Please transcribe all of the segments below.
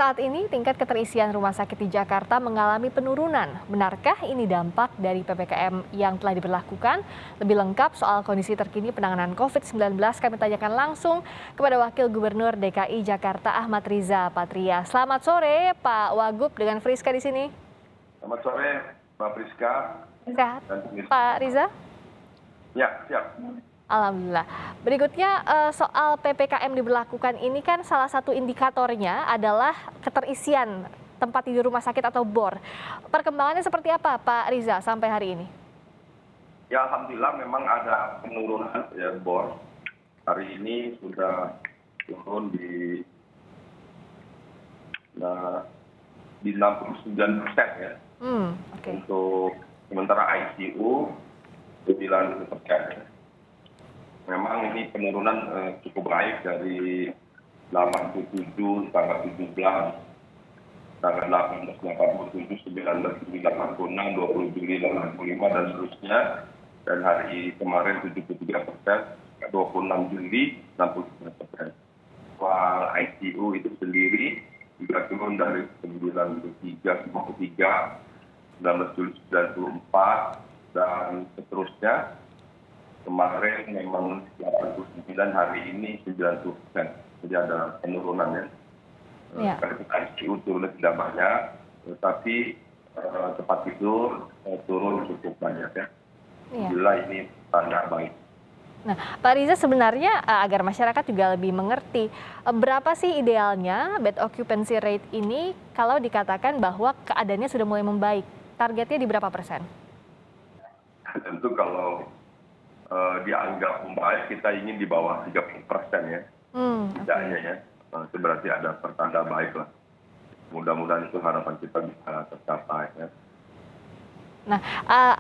Saat ini tingkat keterisian rumah sakit di Jakarta mengalami penurunan. Benarkah ini dampak dari PPKM yang telah diberlakukan? Lebih lengkap soal kondisi terkini penanganan COVID-19 kami tanyakan langsung kepada Wakil Gubernur DKI Jakarta Ahmad Riza Patria. Selamat sore Pak Wagub dengan Friska di sini. Selamat sore Mbak Friska. Sehat Pak Riza? Ya, siap. Alhamdulillah. Berikutnya soal PPKM diberlakukan ini kan salah satu indikatornya adalah keterisian tempat tidur rumah sakit atau BOR. Perkembangannya seperti apa Pak Riza sampai hari ini? Ya Alhamdulillah memang ada penurunan ya BOR. Hari ini sudah turun di 69% ya. Okay. Untuk sementara ICU 90%. Memang ini penurunan cukup baik dari 87 tanggal 17, tanggal 18 87, 19 Juli 86, 20 Juli 85 dan seterusnya. Dan hari kemarin 73%, 26 Juli 63%. Soal ICU itu sendiri juga turun dari 93, 53, 19 Juli 94 dan seterusnya. Kemarin memang 89, hari ini 90%. Jadi ada penurunan ya. Karena ICU turun tidak banyak, tetapi tempat tidur turun cukup banyak ya. Alhamdulillah ini tanda baik. Nah, Pak Riza sebenarnya agar masyarakat juga lebih mengerti, berapa sih idealnya bed occupancy rate ini kalau dikatakan bahwa keadaannya sudah mulai membaik? Targetnya di berapa persen? Tentu kalau dianggap membaik, kita ingin di bawah 30% ya. Tidaknya ya. Itu berarti ada pertanda baik lah. Mudah-mudahan itu harapan kita bisa tercapai ya. Nah,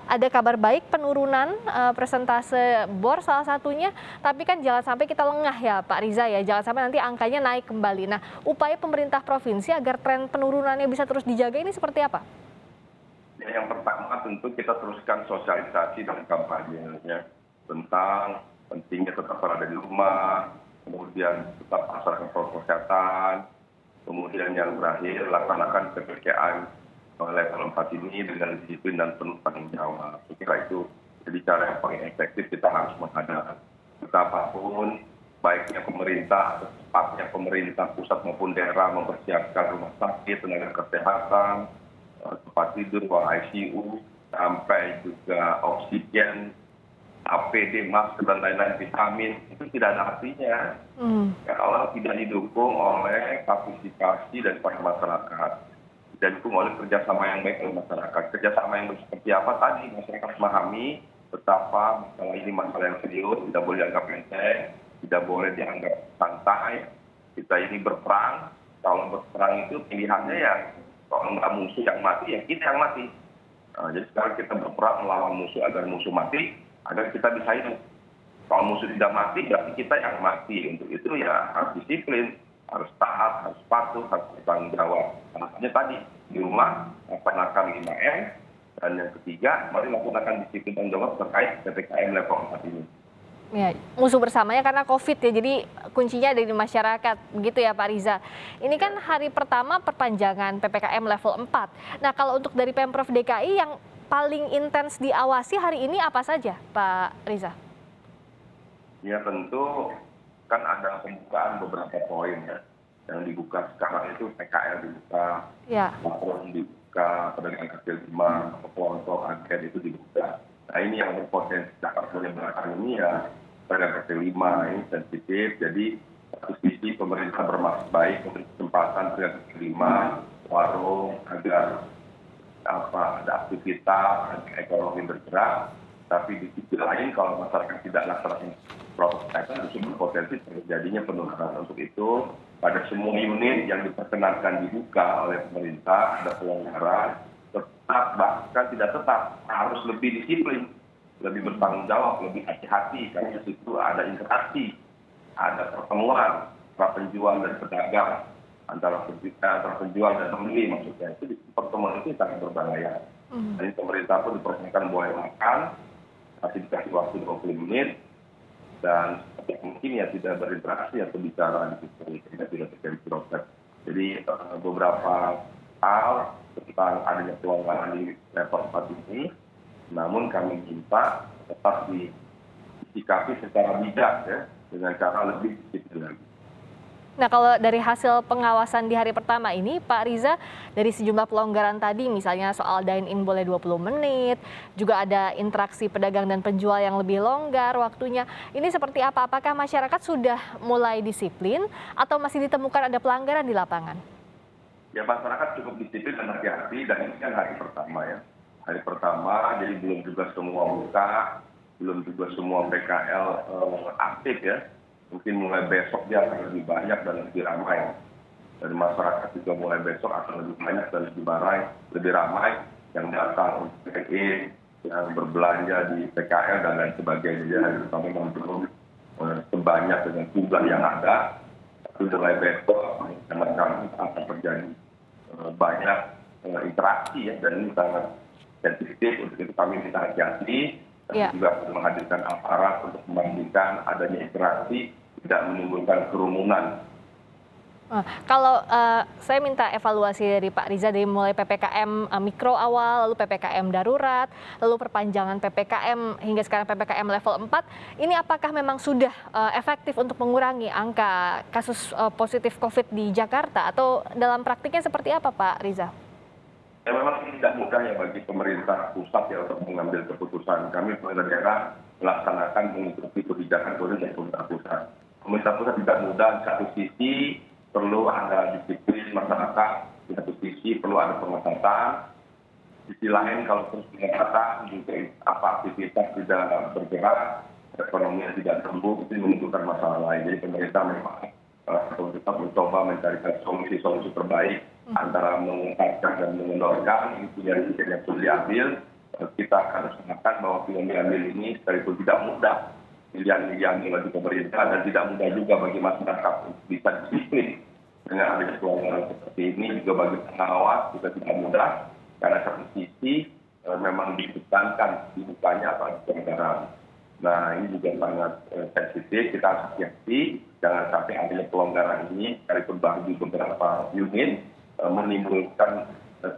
ada kabar baik penurunan persentase BOR salah satunya, tapi kan jangan sampai kita lengah ya Pak Riza ya, jangan sampai nanti angkanya naik kembali. Nah, upaya pemerintah provinsi agar tren penurunannya bisa terus dijaga ini seperti apa? Ya, yang pertama tentu kita teruskan sosialisasi dan kampanye tentang pentingnya tetap berada di rumah, kemudian tetap laksanakan protokol kesehatan, kemudian yang terakhir laksanakan PPKM level 4 ini dengan disiplin dan penuh tanggung jawab. Saya kira itu jadi cara yang paling efektif kita harus menghadapi. Betapapun baiknya pemerintah, tepatnya pemerintah pusat maupun daerah mempersiapkan rumah sakit, tenaga kesehatan, tempat tidur, ruang ICU, sampai juga oksigen, APD, masker, dan lain-lain, vitamin, itu tidak ada artinya kalau tidak didukung oleh partisipasi daripada masyarakat, tidak didukung oleh kerjasama yang baik oleh masyarakat. Kerjasama yang seperti apa tadi, masyarakat memahami betapa masalah ini masalah yang serius, tidak boleh dianggap enteng, tidak boleh dianggap santai. Kita ini berperang, kalau berperang itu pilihannya ya, kalau nggak musuh yang mati, ya kita yang mati. Jadi sekarang kita berperang melawan musuh agar musuh mati, agar kita bisa hidup. Kalau musuh tidak mati, berarti kita yang mati. Untuk itu ya harus disiplin, harus taat, harus patuh, harus bertanggung jawab. Artinya tadi, di rumah laksanakan 5M, dan yang ketiga, mari laksanakan disiplin dan jawab terkait PPKM level 4 ini. Ya, musuh bersamanya karena COVID ya, jadi kuncinya ada di masyarakat, begitu ya Pak Riza. Ini kan hari pertama perpanjangan PPKM level 4. Nah, kalau untuk dari Pemprov DKI yang paling intens diawasi hari ini apa saja Pak Riza? Ya tentu kan ada pembukaan beberapa poin ya. Yang dibuka sekarang itu PKL dibuka, warung dibuka, pedagang kaki lima, kelompok agen itu dibuka. Nah ini yang berpotensi dapat menyebarkan ini ya pedagang kaki lima ini sensitif. Jadi satu sisi pemerintah bermaksud baik memberi kesempatan pedagang kaki lima, warung agar ada aktivitas ekonomi bergerak, tapi di sisi lain kalau masyarakat tidak laksanakan protokol kesehatan justru berpotensi terjadinya penurunan. Untuk itu pada semua unit yang diperkenankan dibuka oleh pemerintah ada pelonggaran, tetap bahkan tidak tetap harus lebih disiplin, lebih bertanggung jawab, lebih hati-hati karena di situ ada interaksi, ada pertemuan antara penjual dan pedagang, antara penjual dan pembeli, maksudnya itu pertemuan itu sangat berbahaya. Jadi pemerintah pun diperkenankan boleh makan, masih dikasih waktu 20 menit, dan mungkin ya tidak berinteraksi atau bicara di situ, sehingga tidak terjadi proses. Jadi beberapa hal tentang adanya pelonggaran di level 4 ini, namun kami minta tetap disikapi secara bijak ya, dengan cara lebih disiplin lagi. Nah, kalau dari hasil pengawasan di hari pertama ini, Pak Riza, dari sejumlah pelonggaran tadi, misalnya soal dine-in boleh 20 menit, juga ada interaksi pedagang dan penjual yang lebih longgar waktunya. Ini seperti apa? Apakah masyarakat sudah mulai disiplin atau masih ditemukan ada pelanggaran di lapangan? Ya masyarakat cukup disiplin dan hati-hati, dan ini kan hari pertama ya. Hari pertama, jadi belum juga semua buka, belum juga semua PKL aktif ya. Mungkin mulai besok dia akan lebih banyak dan lebih ramai. Dan masyarakat juga mulai besok akan lebih banyak dan lebih ramai yang datang untuk check-in, yang berbelanja di PKL dan lain sebagainya. Jadi hari pertama memang belum sebanyak dengan jumlah yang ada. Tapi mulai besok, sangat kami akan terjadi banyak interaksi ya, dan ini sangat sensitif. Untuk itu kami minta hati-hati, Ya. juga menghadirkan aparat untuk memastikan adanya interaksi tidak menimbulkan kerumunan. Kalau saya minta evaluasi dari Pak Riza dari mulai PPKM mikro awal, lalu PPKM darurat, lalu perpanjangan PPKM hingga sekarang PPKM level 4, ini apakah memang sudah efektif untuk mengurangi angka kasus positif COVID di Jakarta atau dalam praktiknya seperti apa, Pak Riza? Ya memang ini tidak mudah ya bagi pemerintah pusat ya untuk mengambil keputusan. Kami pemerintah daerah melaksanakan mengikuti kebijakan dari pemerintah pusat. Pemerintah pusat tidak mudah, di satu sisi perlu ada disiplin masyarakat, di satu sisi perlu ada pengetatan. Di sisi lain kalau terus pengetatan juga aktivitas tidak bergerak, ekonomi tidak tumbuh, itu menimbulkan masalah lain. Jadi pemerintah memang tetap mencoba mencarikan solusi-solusi terbaik antara mengungkapkan dan mengendorkan. Ini pilihan yang perlu diambil. Kita harus mengatakan bahwa pilihan diambil ini sekalipun tidak mudah, pilihan diambil bagi pemerintah, dan tidak mudah juga bagi masyarakat untuk bisa disiplin dengan adanya pelonggaran seperti ini. Juga bagi pengawas juga tidak mudah, karena satu sisi memang ditekankan dibukanya pelonggaran. Nah ini juga sangat sensitif, kita harus hati-hati jangan sampai adanya pelonggaran ini sekalipun bagi beberapa unit menimbulkan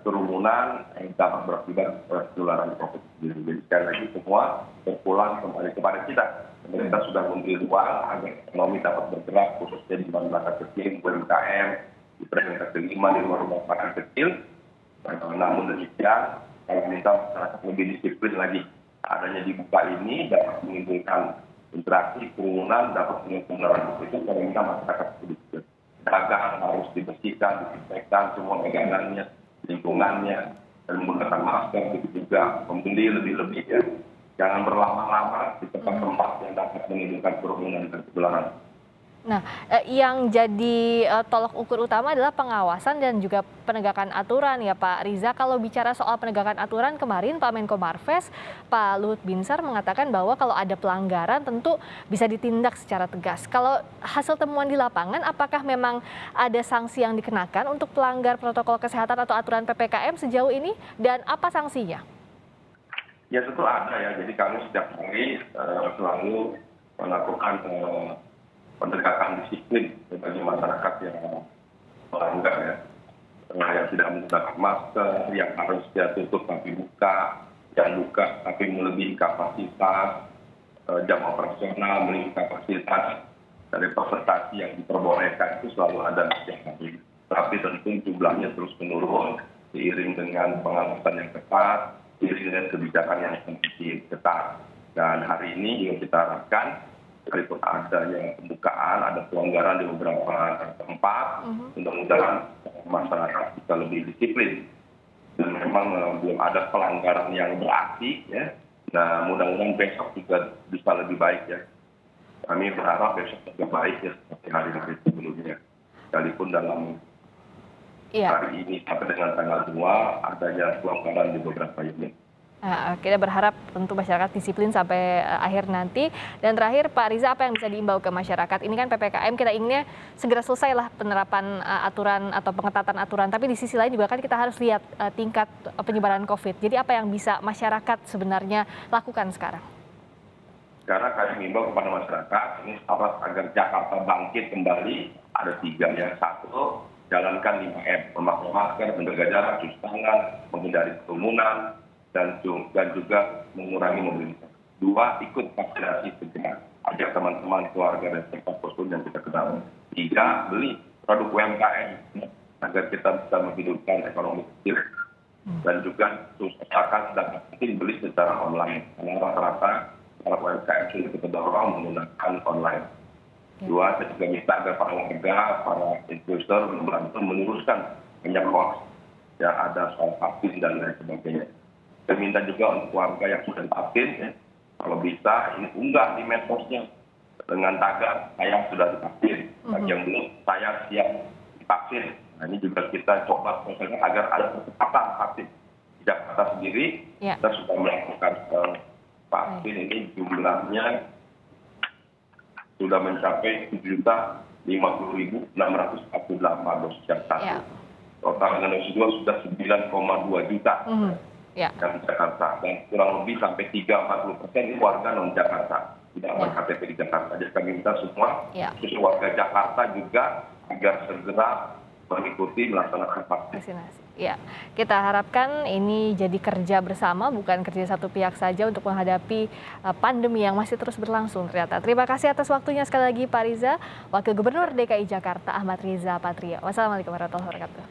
kerumunan yang dapat berakibat penularan COVID sendiri. Jadi sekali lagi semua berpulang kembali kepada kita. Pemerintah sudah memberi ruang agar ekonomi dapat bergerak, khususnya di masyarakat kecil, UMKM, di peringkat kelima di rumah masyarakat kecil. Namun demikian, kami minta masyarakat lebih disiplin lagi. Adanya dibuka ini dapat menimbulkan interaksi, kerumunan, dapat menimbulkan itu, kami minta masyarakat sedikit. Dagang harus dibersihkan, disinfektan semua pegangannya, lingkungannya, dan menggunakan masker, begitu juga pembeli lebih-lebih ya. Jangan berlama-lama di tempat-tempat yang dapat menimbulkan kerumunan dan penularan. Nah, yang jadi tolok ukur utama adalah pengawasan dan juga penegakan aturan ya Pak Riza. Kalau bicara soal penegakan aturan, kemarin Pak Menko Marves, Pak Luhut Binsar mengatakan bahwa kalau ada pelanggaran tentu bisa ditindak secara tegas. Kalau hasil temuan di lapangan, apakah memang ada sanksi yang dikenakan untuk pelanggar protokol kesehatan atau aturan PPKM sejauh ini, dan apa sanksinya? Ya tentu ada ya, jadi kami setiap hari selalu melakukan penegakan disiplin bagi masyarakat yang melanggar ya, yang tidak menggunakan masker, yang harus dia tutup tapi buka, yang buka tapi melebihi kapasitas, jam operasional melebihi kapasitas dari presentasi yang diperbolehkan itu selalu ada setiap hari. Tapi tentu jumlahnya terus menurun diiring dengan pengawasan yang ketat, diiring dengan kebijakan yang semakin ketat. Dan hari ini juga kita harapkan sekalipun adanya pembukaan, ada pelonggaran di beberapa tempat, mudah-mudahan masyarakat bisa lebih disiplin. Dan memang belum ada pelanggaran yang berarti ya. Nah mudah-mudahan besok juga bisa lebih baik ya. Kami berharap besok juga baik ya seperti hari-hari sebelumnya. Sekalipun dalam hari ini sampai dengan tanggal 2 adanya pelonggaran di beberapa unit. Nah, kita berharap tentu masyarakat disiplin sampai akhir nanti. Dan terakhir Pak Riza, apa yang bisa diimbau ke masyarakat? Ini kan PPKM, kita inginnya segera selesai lah penerapan aturan atau pengetatan aturan. Tapi di sisi lain juga kan kita harus lihat tingkat penyebaran COVID. Jadi apa yang bisa masyarakat sebenarnya lakukan sekarang? Karena kami mengimbau kepada masyarakat, ini agar Jakarta bangkit kembali, ada 3 ya. 1, jalankan 5M, memakai masker, menjaga jarak, cuci tangan, menghindari kerumunan, dan juga mengurangi mobilitas. 2, ikut vaksinasi segera. Ajak teman-teman, keluarga, dan serta posko yang kita kenal. 3, beli produk UMKM agar kita bisa menghidupkan ekonomi kecil. Dan juga usahakan dan penting beli secara online. Karena rata-rata para UMKM sudah kita dorong menggunakan online. 2, saya juga minta agar para warga, para investor membantu meluruskan banyak hoax yang ada soal vaksin dan lain sebagainya. Saya minta juga untuk warga yang sudah divaksin, ya, kalau bisa ini unggah di medsosnya dengan tagar saya sudah divaksin. Bagi yang belum, saya siap divaksin. Nah, ini juga kita coba prosesnya agar ada percepatan vaksin. Di Jakarta sendiri kita sudah melakukan vaksin ini jumlahnya sudah mencapai 7.050.648 dosis yang satu. Total Indonesia juga sudah 9,2 juta yang di Jakarta. Dan kurang lebih sampai 30-40% ini warga non-Jakarta. Tidak berKTP di Jakarta. Jadi kami minta semua, khusus warga Jakarta juga agar segera mengikuti melaksanakan vaksinasi. Ya, kita harapkan ini jadi kerja bersama, bukan kerja satu pihak saja untuk menghadapi pandemi yang masih terus berlangsung ternyata. Terima kasih atas waktunya sekali lagi Pak Riza, Wakil Gubernur DKI Jakarta Ahmad Riza Patria. Wassalamualaikum warahmatullahi wabarakatuh.